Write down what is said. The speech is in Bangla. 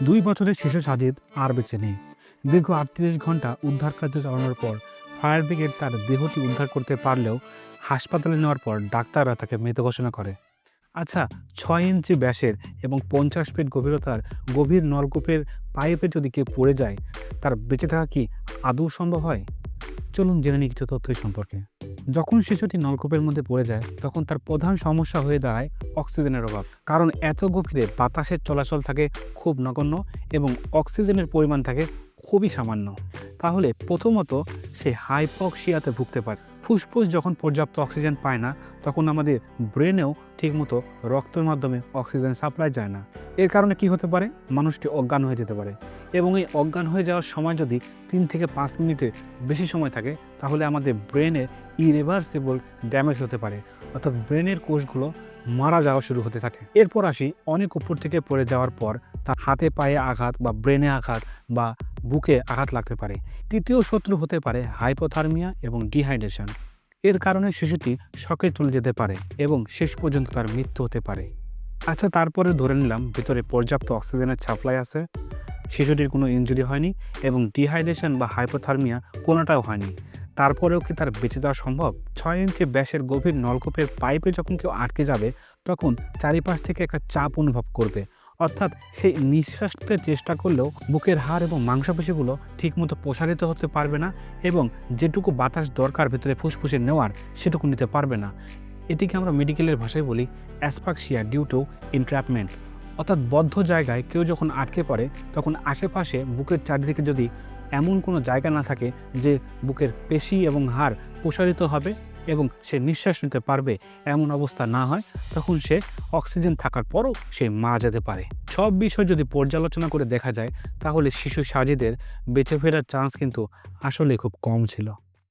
2 বছরের শিশু সাজিদ আর বেঁচে নেই। দীর্ঘ ৩৮ ঘন্টা উদ্ধার কার্য চালানোর পর ফায়ার ব্রিগেড তার দেহটি উদ্ধার করতে পারলেও হাসপাতালে নেওয়ার পর ডাক্তাররা তাকে মৃত ঘোষণা করে। আচ্ছা, ৬ ইঞ্চি ব্যাসের এবং ৫০ ফিট গভীরতার গভীর নলকূপের পাইপে যদি কেউ পড়ে যায়, তার বেঁচে থাকা কি আদৌ সম্ভব হয়? চলুন জেনে নিই কিছু তথ্য এই সম্পর্কে। যখন শিশুটি নলকূপের মধ্যে পড়ে যায়, তখন তার প্রধান সমস্যা হয়ে দাঁড়ায় অক্সিজেনের অভাব। কারণ এত গভীরে বাতাসের চলাচল থাকে খুব নগণ্য এবং অক্সিজেনের পরিমাণ থাকে খুবই সামান্য। তাহলে প্রথমত সে হাইপক্সিয়াতে ভুগতে পারে। ফুসফুস যখন পর্যাপ্ত অক্সিজেন পায় না, তখন আমাদের ব্রেনেও ঠিকমতো রক্তের মাধ্যমে অক্সিজেন সাপ্লাই যায় না। এর কারণে কি হতে পারে? মানুষটি অজ্ঞান হয়ে যেতে পারে এবং এই অজ্ঞান হয়ে যাওয়ার সময় যদি 3 থেকে 5 মিনিটের বেশি সময় থাকে, তাহলে আমাদের ব্রেনে ইরিভার্সিবল ড্যামেজ হতে পারে, অর্থাৎ ব্রেনের কোষগুলো মারা যাওয়া শুরু হতে থাকে। এরপর আসি, অনেক উপর থেকে পড়ে যাওয়ার পর তার হাতে পায়ে আঘাত বা ব্রেনে আঘাত বা বুকে আঘাত লাগতে পারে। তৃতীয় শত্রু হতে পারে হাইপোথার্মিয়া এবং ডিহাইড্রেশন। এর কারণে শিশুটি শকে চলে যেতে পারে এবং শেষ পর্যন্ত তার মৃত্যু হতে পারে। আচ্ছা, তারপরে ধরে নিলাম ভিতরে পর্যাপ্ত অক্সিজেনের সাপ্লাই আছে, শিশুটির কোনো ইনজুরি হয়নি এবং ডিহাইড্রেশন বা হাইপোথার্মিয়া কোনোটাও হয়নি। তারপরেও কি তার বেঁচে যাওয়া সম্ভব? ৬ ইঞ্চি ব্যাসের গভীর নলকূপের পাইপে যখন কেউ আটকে যাবে, তখন চারিপাশ থেকে একটা চাপ অনুভব করবে। অর্থাৎ সেই নিঃশ্বাস নিতে চেষ্টা করলেও বুকের হাড় এবং মাংসপেশিগুলো ঠিকমতো প্রসারিত হতে পারবে না এবং যেটুকু বাতাস দরকার ভেতরে ফুসফুসে নেওয়ার, সেটুকু নিতে পারবে না। এটিকে আমরা মেডিকেলের ভাষায় বলি অ্যাসফাক্সিয়া ডিউ টু এনট্র্যাপমেন্ট। অর্থাৎ বদ্ধ জায়গায় কেউ যখন আটকে পড়ে, তখন আশেপাশে বুকের চারিদিকে যদি এমন কোনো জায়গা না থাকে যে বুকের পেশি এবং হাড় প্রসারিত হবে এবং সে নিঃশ্বাস নিতে পারবে, এমন অবস্থা না হয়, তখন সে অক্সিজেন থাকার পরও সে মারা যেতে পারে। সব বিষয় যদি পর্যালোচনা করে দেখা যায়, তাহলে শিশু সাজিদের বেঁচে ফেরার চান্স কিন্তু আসলে খুব কম ছিল।